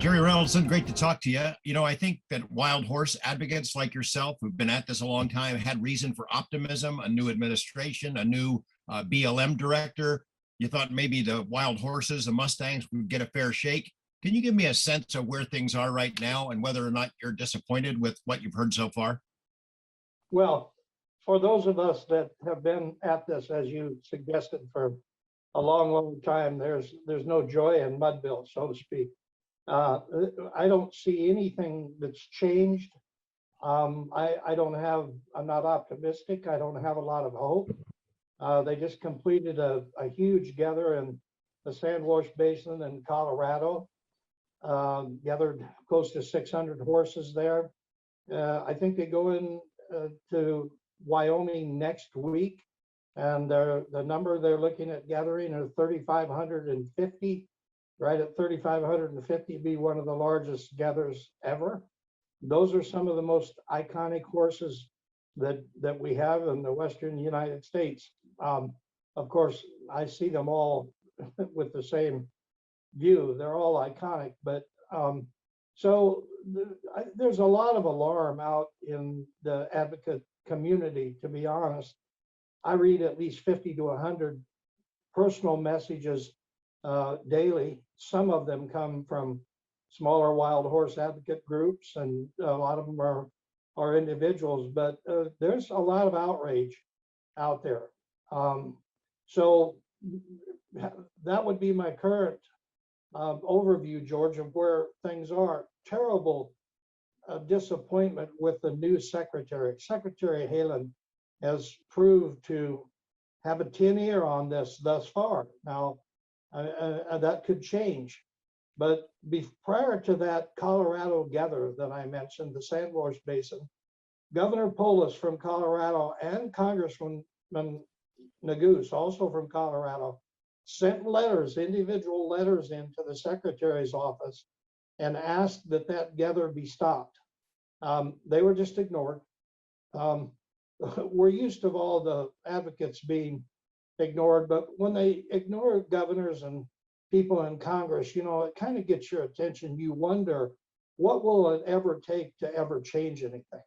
Jerry Reynoldson, great to talk to you. You know, I think that wild horse advocates like yourself who've been at this a long time had reason for optimism, a new administration, a new BLM director. You thought maybe the wild horses, the mustangs, would get a fair shake. Can you give me a sense of where things are right now and whether or not you're disappointed with what you've heard so far? Well, for those of us that have been at this, as you suggested, for a long, long time, there's no joy in Mudville, so to speak. I don't see anything that's changed. I'm not optimistic. I don't have a lot of hope. They just completed a huge gather in the Sandwash Basin in Colorado, gathered close to 600 horses there. I think they go in to Wyoming next week, and the number they're looking at gathering are 3,550. Right at 3,550, be one of the largest gathers ever. Those are some of the most iconic horses that we have in the Western United States. Of course, I see them all with the same view. They're all iconic, but there's a lot of alarm out in the advocate community, to be honest. I read at least 50 to 100 personal messages daily. Some of them come from smaller wild horse advocate groups, and a lot of them are individuals, but there's a lot of outrage out there. So that would be my current overview, George, of where things are. Terrible disappointment with the new secretary. Secretary Haaland has proved to have a tin ear on this thus far. Now, that could change. But prior to that Colorado gather that I mentioned, the Sandwash Basin, Governor Polis from Colorado and Congressman Neguse, also from Colorado, sent letters, individual letters into the secretary's office and asked that gather be stopped. They were just ignored. We're used to all the advocates being ignored, but when they ignore governors and people in Congress, you know, it kind of gets your attention. You wonder, what will it ever take to ever change anything?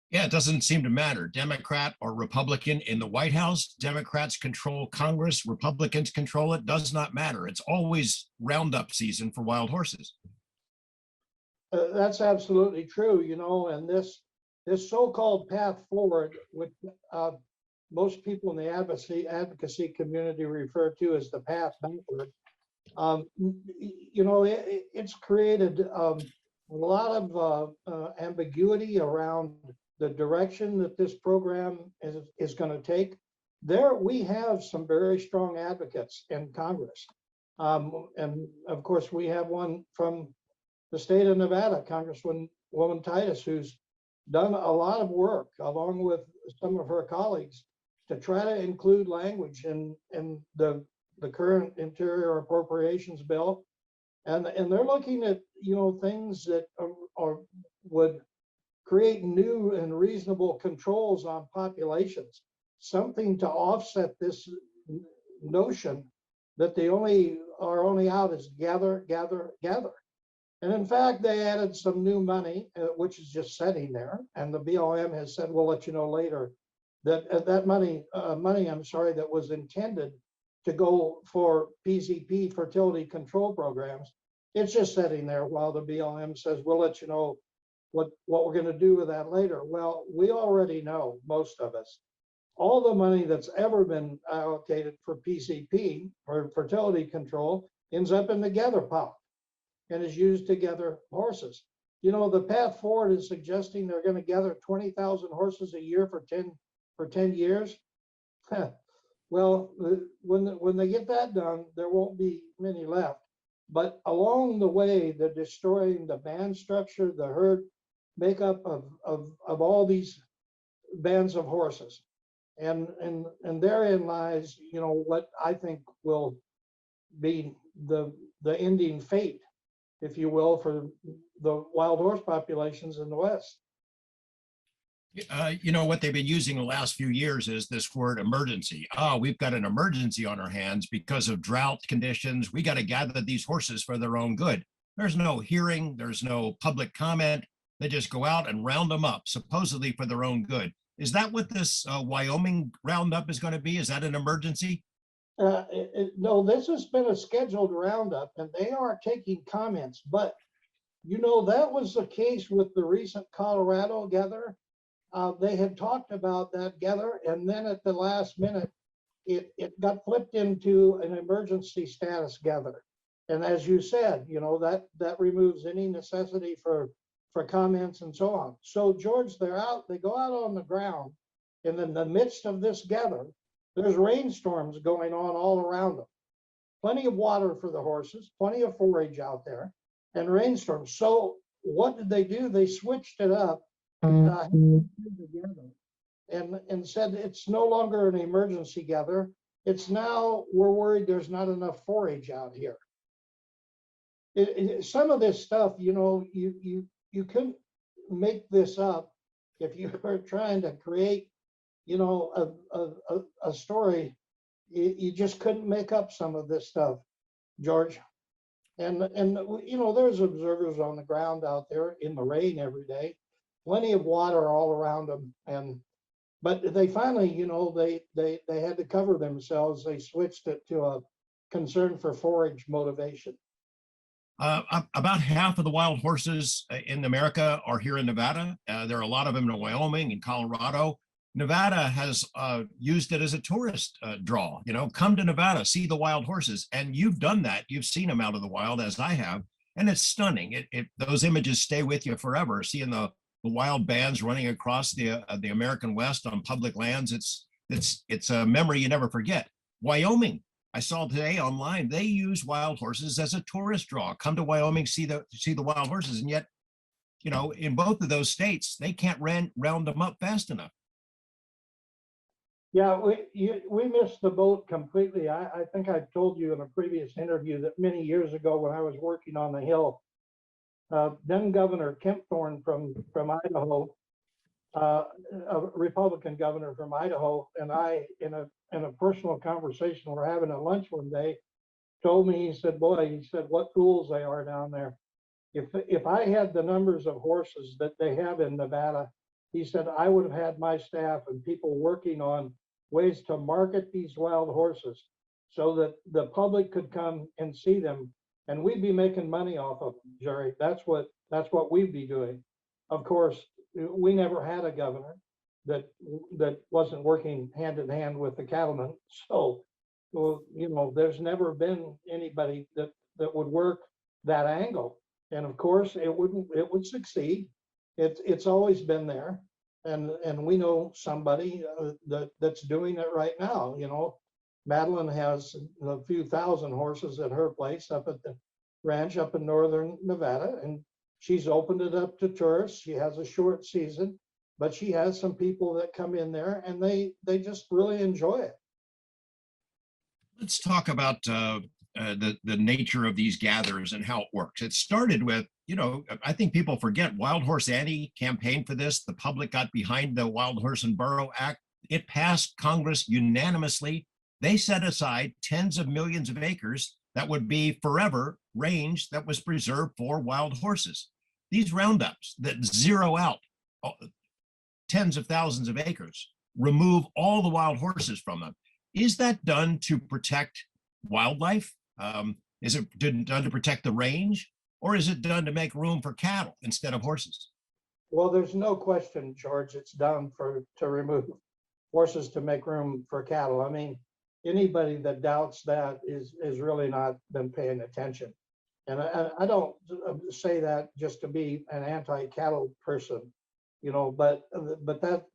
Yeah, it doesn't seem to matter. Democrat or Republican in the White House, Democrats control Congress, Republicans control it, does not matter. It's always roundup season for wild horses. That's absolutely true, you know, and this so-called path forward, which most people in the advocacy community refer to as the path backward. You know, it's created a lot of ambiguity around the direction that this program is going to take. There, we have some very strong advocates in Congress. And of course, we have one from the state of Nevada, Congresswoman Titus, who's done a lot of work along with some of her colleagues to try to include language in the current Interior Appropriations Bill, and they're looking at, you know, things that would create new and reasonable controls on populations, something to offset this notion that they are only out as gather. And in fact, they added some new money, which is just sitting there, and the BLM has said, we'll let you know later, that money that was intended to go for PZP, fertility control programs, it's just sitting there while the BLM says, we'll let you know what we're going to do with that later. Well, we already know, most of us, all the money that's ever been allocated for PCP, or fertility control, ends up in the gather pot and is used to gather horses. You know, the path forward is suggesting they're going to gather 20,000 horses a year for 10 years. Well, when they get that done, there won't be many left. But along the way, they're destroying the band structure, the herd makeup of all these bands of horses. And therein lies, you know, what I think will be the ending fate, if you will, for the wild horse populations in the West. You know, what they've been using the last few years is this word emergency. Oh, we've got an emergency on our hands because of drought conditions. We got to gather these horses for their own good. There's no hearing, there's no public comment. They just go out and round them up, supposedly for their own good. Is that what this Wyoming roundup is going to be? Is that an emergency? No, this has been a scheduled roundup and they are taking comments, but you know, that was the case with the recent Colorado gather. They had talked about that gather, and then at the last minute, it got flipped into an emergency status gather. And as you said, you know, that removes any necessity for comments and so on. So George, they go out on the ground, and in the midst of this gather, there's rainstorms going on all around them. Plenty of water for the horses, plenty of forage out there, and rainstorms. So what did they do? They switched it up together and said it's no longer an emergency gather. It's now we're worried there's not enough forage out here. Some of this stuff, you know, you couldn't make this up if you were trying to create, you know, a story. You just couldn't make up some of this stuff, George. And you know, there's observers on the ground out there in the rain every day, plenty of water all around them. But they finally, you know, they had to cover themselves. They switched it to a concern for forage motivation. About half of the wild horses in America are here in Nevada. There are a lot of them in Wyoming and Colorado. Nevada has used it as a tourist draw. You know, come to Nevada, see the wild horses, and you've done that. You've seen them out of the wild, as I have, and it's stunning. Those images stay with you forever. Seeing the wild bands running across the American West on public lands, it's a memory you never forget. Wyoming, I saw today online, they use wild horses as a tourist draw. Come to Wyoming, see the wild horses, and yet, you know, in both of those states, they can't round them up fast enough. Yeah, we missed the boat completely. I think I told you in a previous interview that many years ago when I was working on the Hill, then Governor Kempthorne from Idaho, a Republican governor from Idaho, and I, in a personal conversation, we're having at lunch one day, told me, he said, "Boy," he said, "what fools they are down there. If I had the numbers of horses that they have in Nevada," he said, "I would have had my staff and people working on ways to market these wild horses so that the public could come and see them, and we'd be making money off of them, Jerry. That's what we'd be doing." Of course, we never had a governor that wasn't working hand in hand with the cattlemen. So, well, you know, there's never been anybody that would work that angle. And of course, it would succeed. It's always been there. And we know somebody that's doing it right now. You know, Madeline has a few thousand horses at her place up at the ranch up in northern Nevada, and she's opened it up to tourists. She has a short season, but she has some people that come in there and they just really enjoy it. Let's talk about the nature of these gathers and how it works. It started with, you know, I think people forget Wild Horse Annie campaigned for this. The public got behind the Wild Horse and Burro Act. It passed Congress unanimously. They set aside tens of millions of acres that would be forever range that was preserved for wild horses. These roundups that zero out tens of thousands of acres, remove all the wild horses from them. Is that done to protect wildlife? Is it done to protect the range? Or is it done to make room for cattle instead of horses? Well, there's no question, George, it's done to remove horses to make room for cattle. I mean, anybody that doubts that is really not been paying attention. And I don't say that just to be an anti-cattle person, you know, but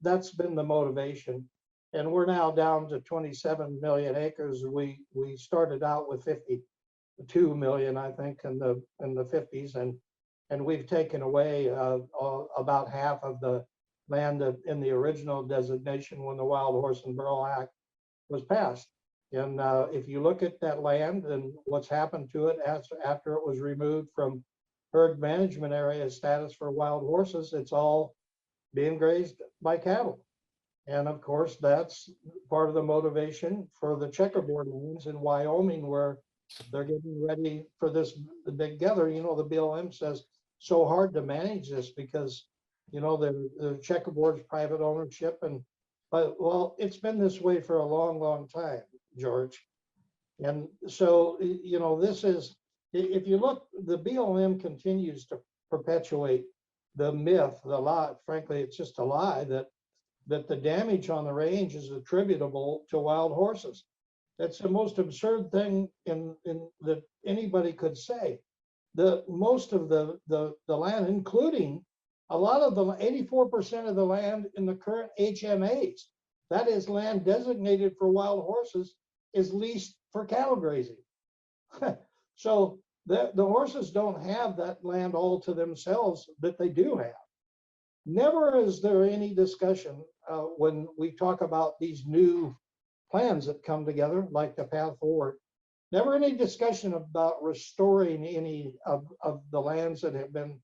that's been the motivation. And we're now down to 27 million acres. We started out with 52 million, I think, in the 50s, and we've taken away about half of the land in the original designation when the Wild Horse and Burro Act was passed. And if you look at that land and what's happened to it after it was removed from herd management area status for wild horses, it's all being grazed by cattle. And of course, that's part of the motivation for the checkerboard lanes in Wyoming, where they're getting ready for the big gather. You know, the BLM says so hard to manage this because, you know, the checkerboard's private ownership but well, it's been this way for a long, long time, George. And so, you know, if you look, the BLM continues to perpetuate the myth, the lie. Frankly, it's just a lie that the damage on the range is attributable to wild horses. That's the most absurd thing in that anybody could say. The most of the land, including a lot of the 84% of the land in the current HMAs, that is land designated for wild horses, is leased for cattle grazing. So the horses don't have that land all to themselves that they do have. Never is there any discussion when we talk about these new plans that come together, like the Path Forward. Never any discussion about restoring any of the lands that have been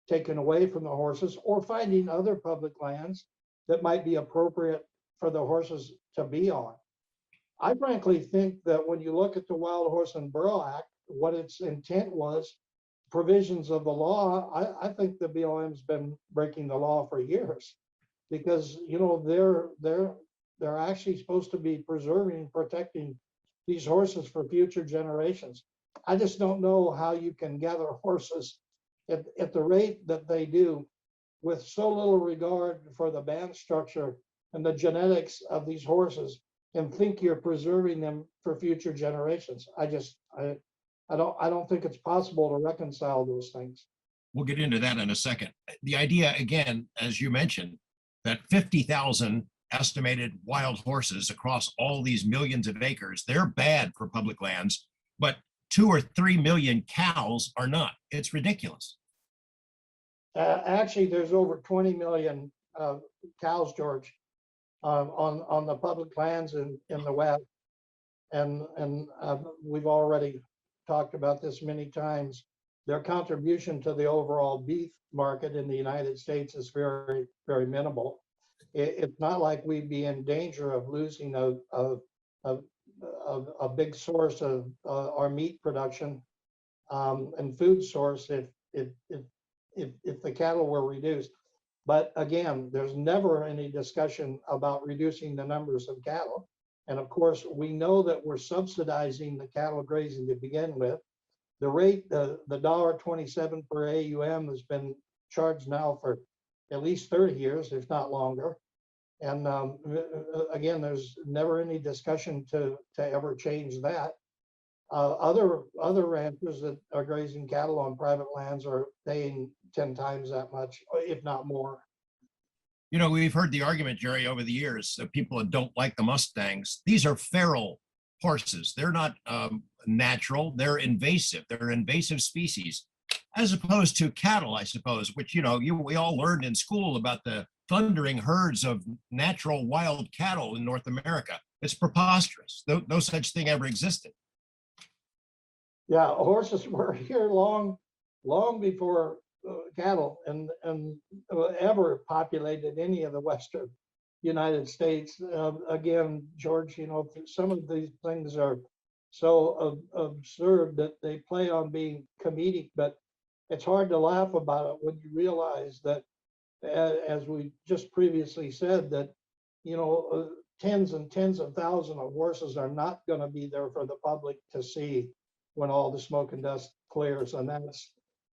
taken away from the horses, or finding other public lands that might be appropriate for the horses to be on. I frankly think that when you look at the Wild Horse and Burro Act, what its intent was, provisions of the law, I think the BLM's been breaking the law for years, because, you know, they're actually supposed to be preserving, protecting these horses for future generations. I just don't know how you can gather horses at the rate that they do, with so little regard for the band structure and the genetics of these horses, and think you're preserving them for future generations. I don't think it's possible to reconcile those things. We'll get into that in a second. The idea, again, as you mentioned, that 50,000 estimated wild horses across all these millions of acres, they're bad for public lands, but 2 or 3 million cows are not. It's ridiculous. Actually, there's over 20 million cows, George, on the public lands in the West. And we've already talked about this many times. Their contribution to the overall beef market in the United States is very, very minimal. It's not like we'd be in danger of losing a big source of our meat production and food source if the cattle were reduced. But again, there's never any discussion about reducing the numbers of cattle. And of course, we know that we're subsidizing the cattle grazing to begin with. The rate, the $1.27 per AUM has been charged now for at least 30 years, if not longer. And again, there's never any discussion to ever change that. Other ranchers that are grazing cattle on private lands are paying 10 times that much, if not more. You know, we've heard the argument, Jerry, over the years that people that don't like the mustangs. These are feral horses. They're not natural. They're invasive. They're invasive species, as opposed to cattle, I suppose, which, you know, we all learned in school about the thundering herds of natural wild cattle in North America. It's preposterous. No such thing ever existed. Yeah, horses were here long before cattle and ever populated any of the Western United States. Again, George, you know, some of these things are so absurd that they play on being comedic, but it's hard to laugh about it when you realize that, as we just previously said, that, you know, tens and tens of thousands of horses are not going to be there for the public to see when all the smoke and dust clears. And that's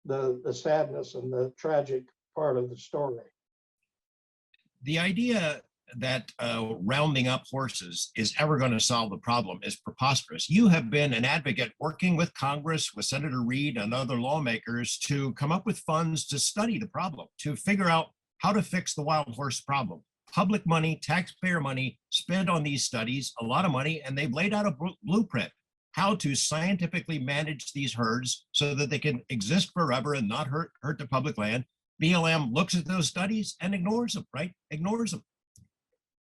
the sadness and the tragic part of the story. The idea that rounding up horses is ever going to solve the problem is preposterous. You have been an advocate working with Congress, with Senator Reid and other lawmakers to come up with funds to study the problem, to figure out how to fix the wild horse problem. Public money, taxpayer money spent on these studies, a lot of money, and they've laid out a blueprint how to scientifically manage these herds so that they can exist forever and not hurt the public land. BLM looks at those studies and ignores them, right? Ignores them.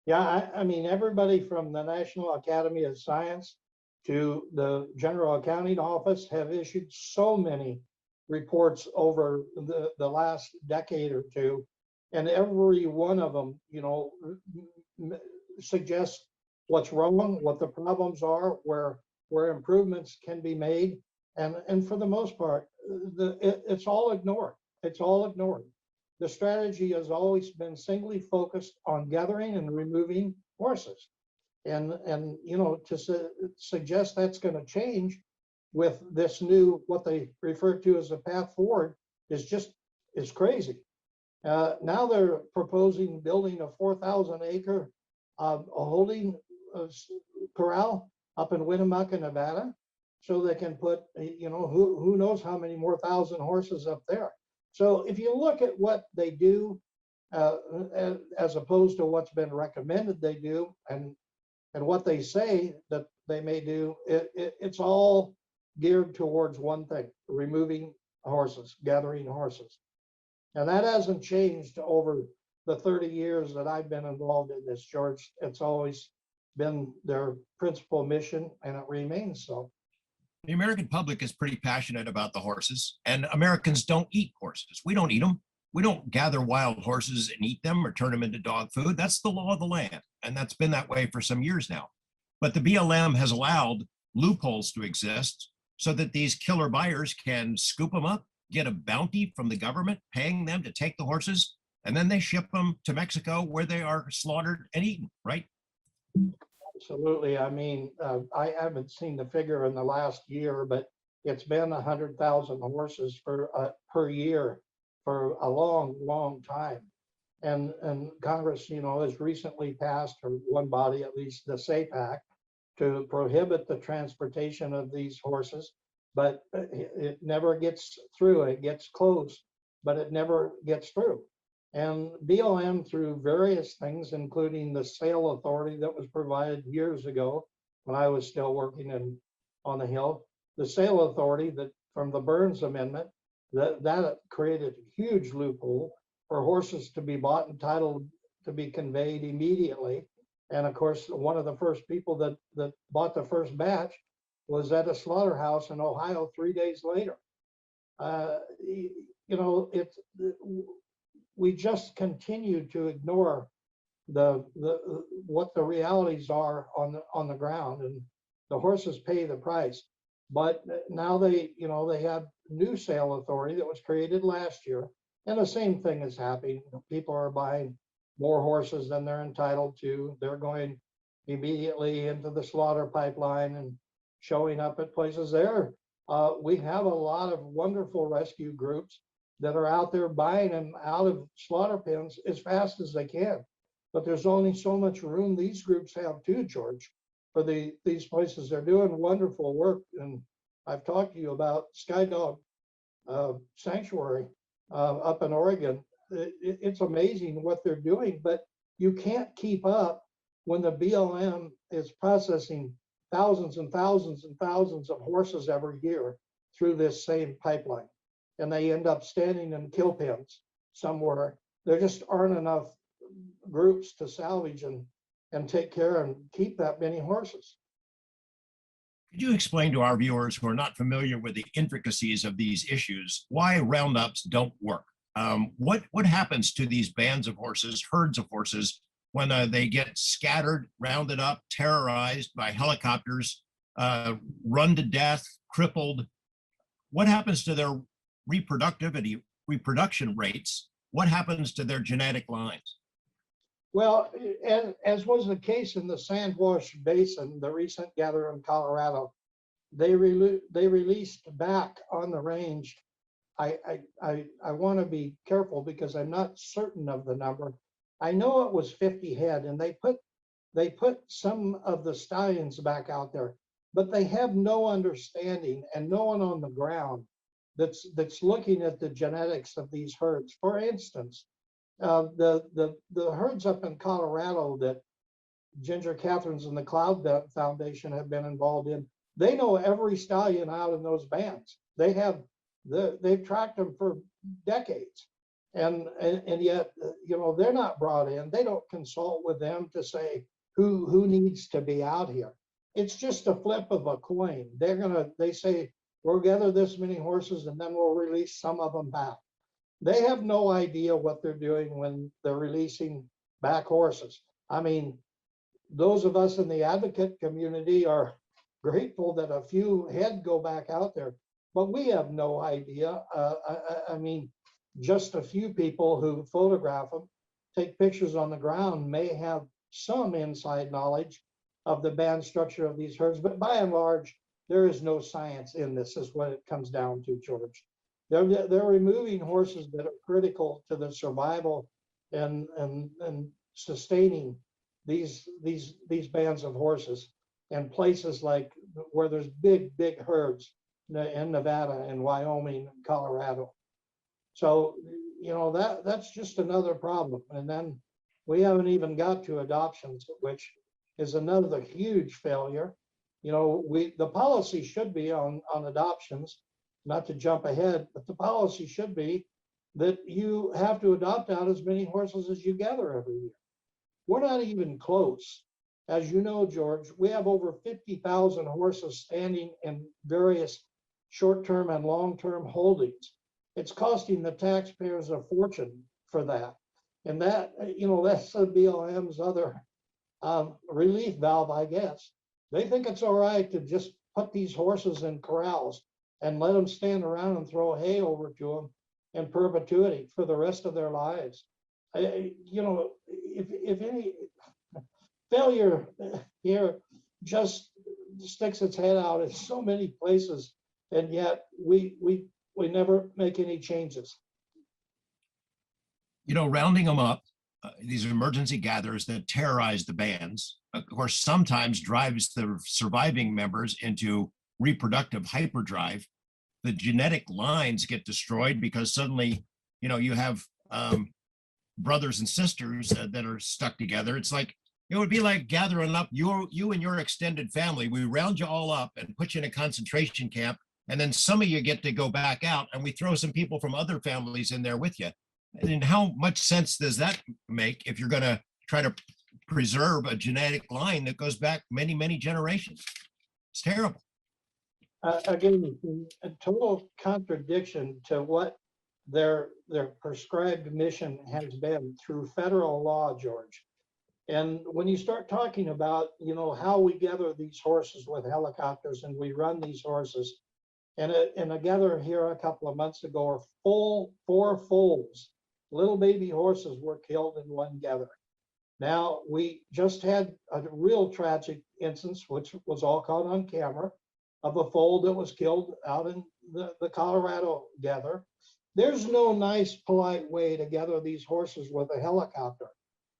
Yeah, I mean, everybody from the National Academy of Science to the General Accounting Office have issued so many reports over the last decade or two, and every one of them, you know, suggests what's wrong, what the problems are, where where improvements can be made. And for the most part, it's all ignored. It's all ignored. The strategy has always been singly focused on gathering and removing horses. And you know, to suggest that's going to change with this new, what they refer to as a path forward, is crazy. Now they're proposing building a 4,000 acre holding corral up in Winnemucca, Nevada, so they can put, you know, who knows how many more thousand horses up there. So if you look at what they do, as opposed to what's been recommended they do, and what they say that they may do, it's all geared towards one thing: removing horses, gathering horses. And that hasn't changed over the 30 years that I've been involved in this, George. It's always been their principal mission, and it remains so. The American public is pretty passionate about the horses, and Americans don't eat horses. We don't eat them. We don't gather wild horses and eat them or turn them into dog food. That's the law of the land, and that's been that way for some years now. But the BLM has allowed loopholes to exist so that these killer buyers can scoop them up, get a bounty from the government paying them to take the horses, and then they ship them to Mexico where they are slaughtered and eaten, right? Absolutely. I mean, I haven't seen the figure in the last year, but it's been 100,000 horses per year for a long, long time. And Congress, you know, has recently passed, or one body at least, the SAFE Act, to prohibit the transportation of these horses, but it never gets through. It gets close, but it never gets through. And BLM, through various things, including the sale authority that was provided years ago when I was still working on the Hill, the sale authority that from the Burns Amendment, that created a huge loophole for horses to be bought and titled to be conveyed immediately. And of course, one of the first people that bought the first batch was at a slaughterhouse in Ohio 3 days later. You know, we just continue to ignore what the realities are on the ground, and the horses pay the price. But now they have new sale authority that was created last year, and the same thing is happening. People are buying more horses than they're entitled to. They're going immediately into the slaughter pipeline and showing up at places there. We have a lot of wonderful rescue groups that are out there buying them out of slaughter pens as fast as they can. But there's only so much room these groups have too, George, for these places. They're doing wonderful work. And I've talked to you about Skydog Sanctuary up in Oregon. It's amazing what they're doing, but you can't keep up when the BLM is processing thousands and thousands and thousands of horses every year through this same pipeline. And they end up standing in kill pens somewhere. There just aren't enough groups to salvage and take care and keep that many horses. Could you explain to our viewers who are not familiar with the intricacies of these issues why roundups don't work? What happens to these bands of horses, herds of horses, when they get scattered, rounded up, terrorized by helicopters, run to death, crippled? What happens to their reproduction rates? What happens to their genetic lines? Well, as was the case in the Sandwash Basin, the recent gather in Colorado, they released back on the range. I want to be careful because I'm not certain of the number. I know it was 50 head, and they put some of the stallions back out there, but they have no understanding and no one on the ground that's looking at the genetics of these herds. For instance, the herds up in Colorado that Ginger Catherines and the Cloud Foundation have been involved in, they know every stallion out in those bands. They've tracked them for decades, and yet they're not brought in. They don't consult with them to say who needs to be out here. It's just a flip of a coin. They say we'll gather this many horses and then we'll release some of them back. They have no idea what they're doing when they're releasing back horses. I mean, those of us in the advocate community are grateful that a few had go back out there, but we have no idea. I mean, just a few people who photograph them, take pictures on the ground, may have some inside knowledge of the band structure of these herds, but by and large, there is no science in this, is what it comes down to, George. They're removing horses that are critical to the survival and sustaining these bands of horses and places like where there's big herds in Nevada and Wyoming and Colorado. So, you know, that's just another problem. And then we haven't even got to adoptions, which is another huge failure. You know, the policy should be on adoptions, not to jump ahead, but the policy should be that you have to adopt out as many horses as you gather every year. We're not even close. As you know, George, we have over 50,000 horses standing in various short-term and long-term holdings. It's costing the taxpayers a fortune for that. And that, you know, that's the BLM's other relief valve, I guess. They think it's all right to just put these horses in corrals and let them stand around and throw hay over to them in perpetuity for the rest of their lives. You know, if any failure here just sticks its head out in so many places, and yet we never make any changes. You know, rounding them up, these emergency gatherers that terrorize the bands, of course, sometimes drives the surviving members into reproductive hyperdrive. The genetic lines get destroyed because suddenly, you know, you have brothers and sisters that are stuck together. It's like, it would be like gathering up you and your extended family. We round you all up and put you in a concentration camp. And then some of you get to go back out and we throw some people from other families in there with you. And how much sense does that make if you're going to try to preserve a genetic line that goes back many, many generations? It's terrible. Again, a total contradiction to what their prescribed mission has been through federal law, George. And when you start talking about, you know, how we gather these horses with helicopters and we run these horses, and a gather here a couple of months ago, four foals, little baby horses were killed in one gather. Now, we just had a real tragic instance, which was all caught on camera, of a foal that was killed out in the Colorado gather. There's no nice, polite way to gather these horses with a helicopter.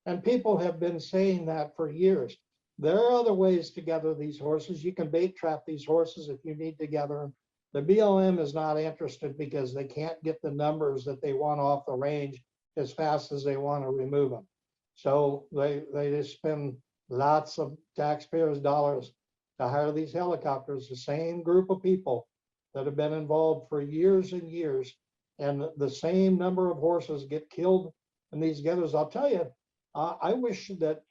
And people have been saying that for years. There are other ways to gather these horses. You can bait trap these horses if you need to gather them. The BLM is not interested because they can't get the numbers that they want off the range as fast as they want to remove them. So they just spend lots of taxpayers' dollars to hire these helicopters, the same group of people that have been involved for years and years, and the same number of horses get killed in these gathers. I'll tell you, I wish that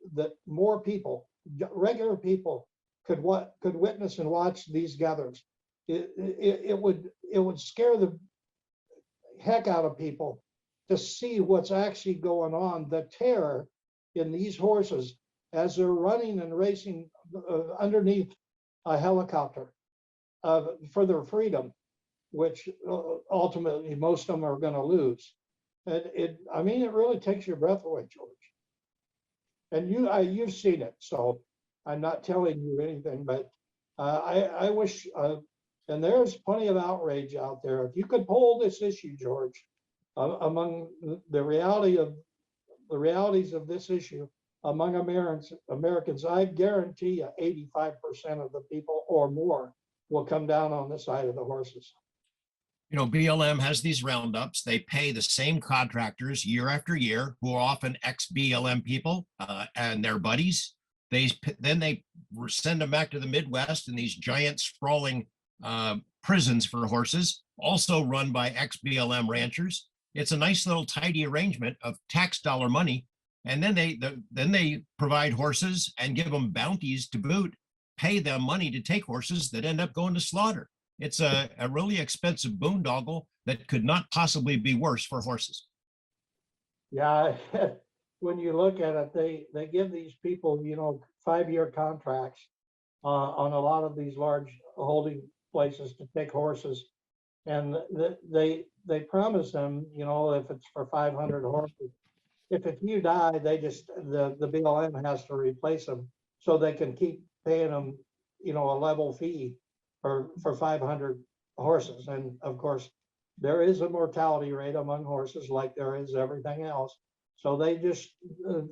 more people, regular people, could witness and watch these gathers. It would scare the heck out of people to see what's actually going on, the terror in these horses as they're running and racing underneath a helicopter for their freedom, which ultimately most of them are going to lose. I mean, it really takes your breath away, George. And you've seen it, so I'm not telling you anything, but I wish, and there's plenty of outrage out there. If you could poll this issue, George, among the realities of this issue among Americans, I guarantee you 85% of the people or more will come down on the side of the horses. You know, BLM has these roundups. They pay the same contractors year after year, who are often ex-BLM people and their buddies. Then they send them back to the Midwest in these giant sprawling prisons for horses, also run by ex-BLM ranchers. It's a nice little tidy arrangement of tax dollar money. And then they provide horses and give them bounties to boot, pay them money to take horses that end up going to slaughter. It's a really expensive boondoggle that could not possibly be worse for horses. Yeah, when you look at it, they give these people, you know, 5-year contracts on a lot of these large holding places to take horses. And they promise them, you know, if it's for 500 horses, if you die, the BLM has to replace them so they can keep paying them, you know, a level fee for 500 horses. And of course, there is a mortality rate among horses like there is everything else. So they just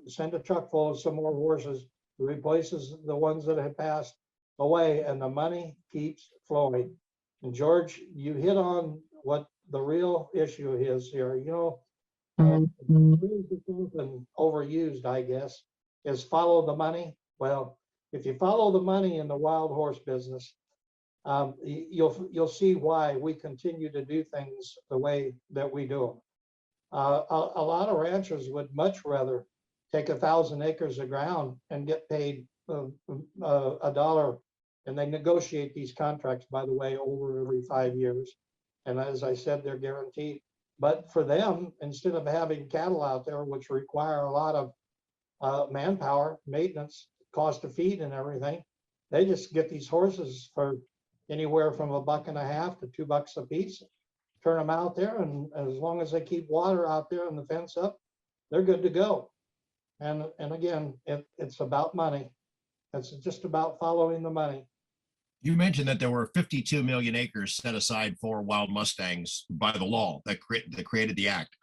send a truck full of some more horses, replaces the ones that have passed away, and the money keeps flowing. And George, you hit on what the real issue is here. You know, and overused, I guess, is follow the money. Well, if you follow the money in the wild horse business, you'll see why we continue to do things the way that we do them. A lot of ranchers would much rather take 1,000 acres of ground and get paid a dollar, and they negotiate these contracts, by the way, over every 5 years. And as I said, they're guaranteed. But for them, instead of having cattle out there, which require a lot of manpower, maintenance, cost of feed and everything, they just get these horses for anywhere from $1.50 to $2 a piece, turn them out there, and as long as they keep water out there and the fence up, they're good to go. And again, it's about money. It's just about following the money. You mentioned that there were 52 million acres set aside for wild mustangs by the law that created the act.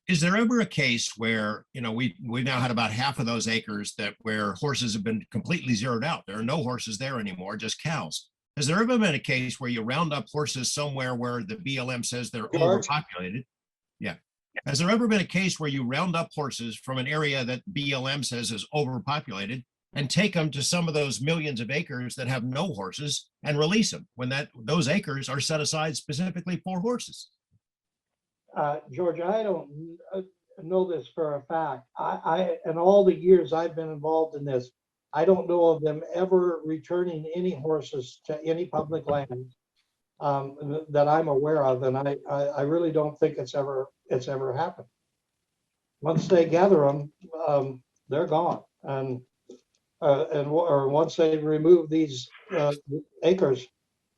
Is there ever a case where, you know, we now had about half of those acres where horses have been completely zeroed out? There are no horses there anymore, just cows. Has there ever been a case where you round up horses somewhere where the BLM says they're George? overpopulated? Yeah. Has there ever been a case where you round up horses from an area that BLM says is overpopulated and take them to some of those millions of acres that have no horses and release them when those acres are set aside specifically for horses? George, I don't know this for a fact. In all the years I've been involved in this, I don't know of them ever returning any horses to any public land that I'm aware of, and I really don't think it's ever happened. Once they gather them, they're gone, or once they remove these acres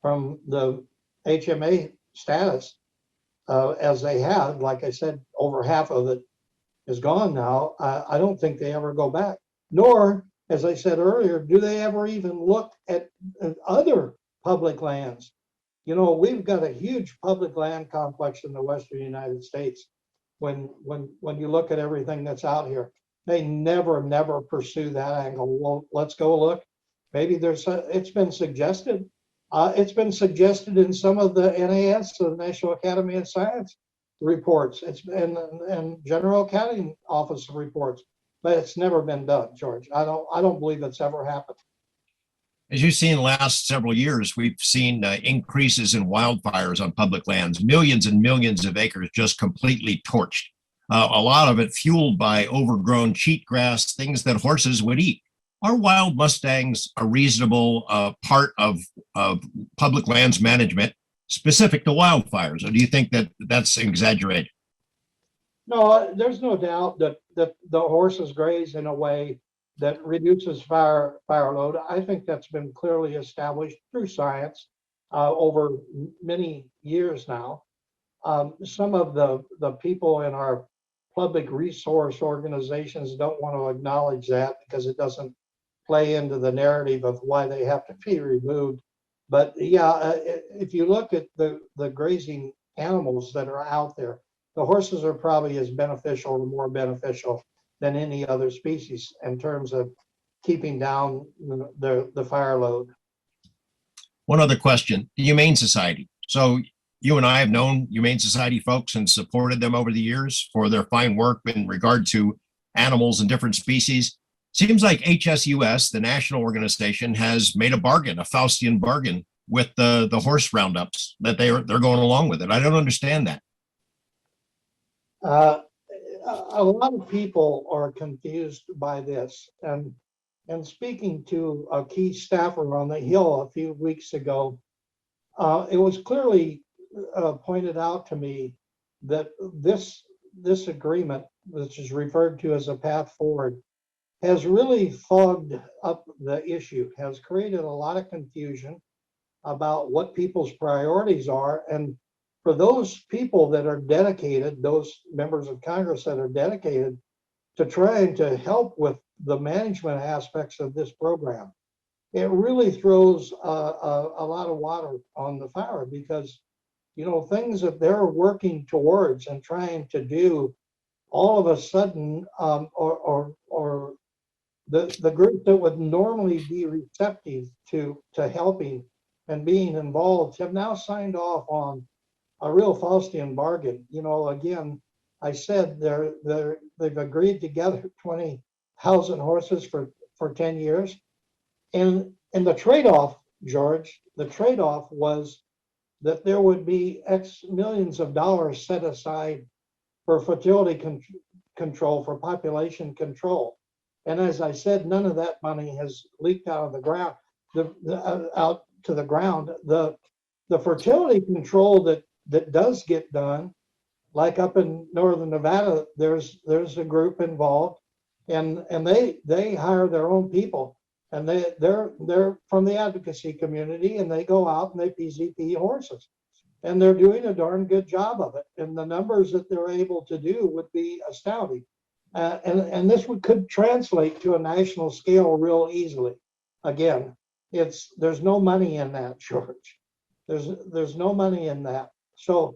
from the HMA status, as they have, like I said, over half of it is gone now. I don't think they ever go back. Nor, as I said earlier, do they ever even look at other public lands. You know, we've got a huge public land complex in the Western United States. When you look at everything that's out here, they never pursue that angle. Well, let's go look. Maybe it's been suggested. It's been suggested in some of the NAS, the National Academy of Science reports. It's been and General Accounting Office reports, but it's never been done, George. I don't believe it's ever happened. As you've seen the last several years, we've seen increases in wildfires on public lands, millions and millions of acres just completely torched. A lot of it fueled by overgrown cheatgrass, things that horses would eat. Are wild mustangs a reasonable part of public lands management specific to wildfires, or do you think that that's exaggerated? No, there's no doubt that the horses graze in a way that reduces fire load. I think that's been clearly established through science over many years now. Some of the people in our public resource organizations don't want to acknowledge that because it doesn't play into the narrative of why they have to be removed. But yeah, if you look at the grazing animals that are out there, the horses are probably as beneficial or more beneficial than any other species in terms of keeping down the fire load. One other question, the Humane Society. So you and I have known Humane Society folks and supported them over the years for their fine work in regard to animals and different species. Seems like HSUS, the national organization, has made a bargain, a Faustian bargain with the horse roundups, that they're going along with it. I don't understand that. A lot of people are confused by this, and speaking to a key staffer on the Hill a few weeks ago, it was clearly pointed out to me that this agreement, which is referred to as a path forward, has really fogged up the issue, has created a lot of confusion about what people's priorities are. And for those people that are dedicated, those members of Congress that are dedicated to trying to help with the management aspects of this program, it really throws a lot of water on the fire, because, you know, things that they're working towards and trying to do, all of a sudden, or the group that would normally be receptive to helping and being involved have now signed off on a real Faustian bargain. You know, again, I said they've agreed to gather 20,000 horses for 10 years. And the trade-off, George, the trade-off was that there would be X millions of dollars set aside for fertility control, for population control. And as I said, none of that money has leaked out of the ground, out to the ground. The fertility control that does get done, like up in northern Nevada, there's a group involved, and they hire their own people, and they're from the advocacy community, and they go out and they PZP horses, and they're doing a darn good job of it. And the numbers that they're able to do would be astounding. And this could translate to a national scale real easily. Again, there's no money in that, George. There's no money in that. So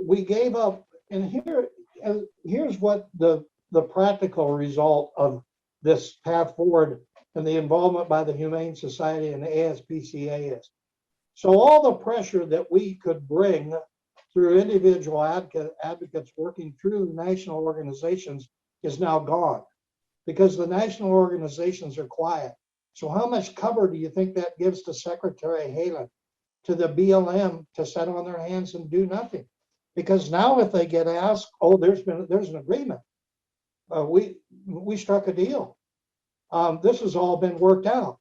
we gave up, and here's what the practical result of this path forward and the involvement by the Humane Society and the ASPCA is. So all the pressure that we could bring through individual advocates working through national organizations is now gone, because the national organizations are quiet. So how much cover do you think that gives to Secretary Haaland, to the BLM, to sit on their hands and do nothing? Because now if they get asked, oh, there's an agreement. We struck a deal. This has all been worked out.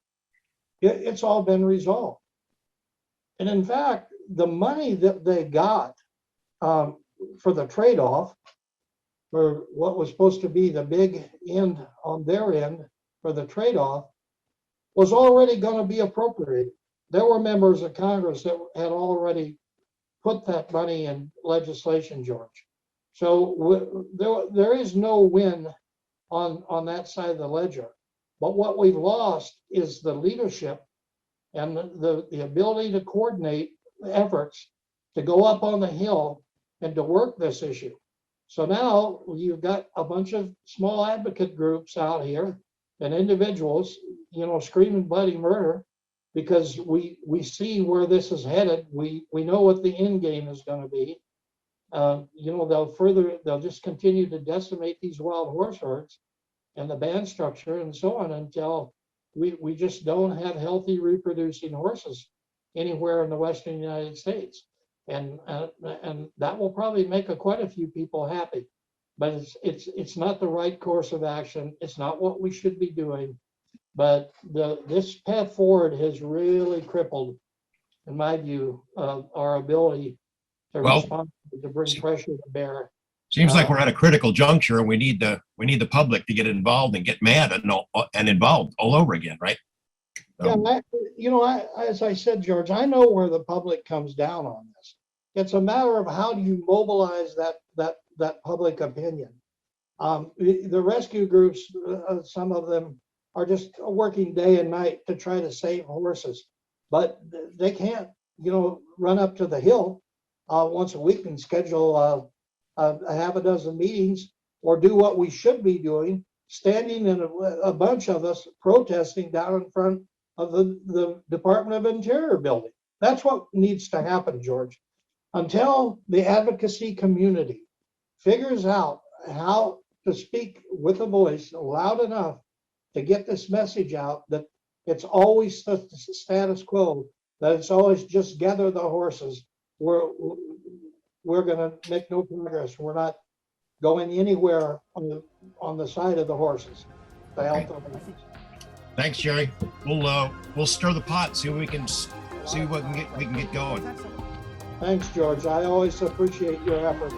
It's all been resolved. And in fact, the money that they got for the trade-off, for what was supposed to be the big end on their end for the trade-off, was already going to be appropriated. There were members of Congress that had already put that money in legislation, George. So there is no win on that side of the ledger. But what we've lost is the leadership and the ability to coordinate efforts to go up on the Hill and to work this issue. So now you've got a bunch of small advocate groups out here and individuals, you know, screaming bloody murder, because we see where this is headed. We know what the end game is going to be. You know, they'll just continue to decimate these wild horse herds and the band structure and so on until we just don't have healthy reproducing horses anywhere in the Western United States. And that will probably make quite a few people happy, but it's not the right course of action. It's not what we should be doing. But this path forward has really crippled, in my view, our ability to respond, to bring pressure to bear. Seems like we're at a critical juncture, and we need the public to get involved and get mad and involved all over again, right? Yeah, as I said, George, I know where the public comes down on this. It's a matter of how do you mobilize that public opinion. The rescue groups, some of them are just working day and night to try to save horses, but they can't, run up to the Hill once a week and schedule a half a dozen meetings, or do what we should be doing, standing in a bunch of us protesting down in front of the Department of Interior building. That's what needs to happen, George. Until the advocacy community figures out how to speak with a voice loud enough to get this message out that it's always the status quo, that it's always just gather the horses, we're going to make no progress. We're not going anywhere on the side of the horses. The health of the horses. Thanks, Jerry. We'll stir the pot, see what we can get going. Thanks, George. I always appreciate your effort.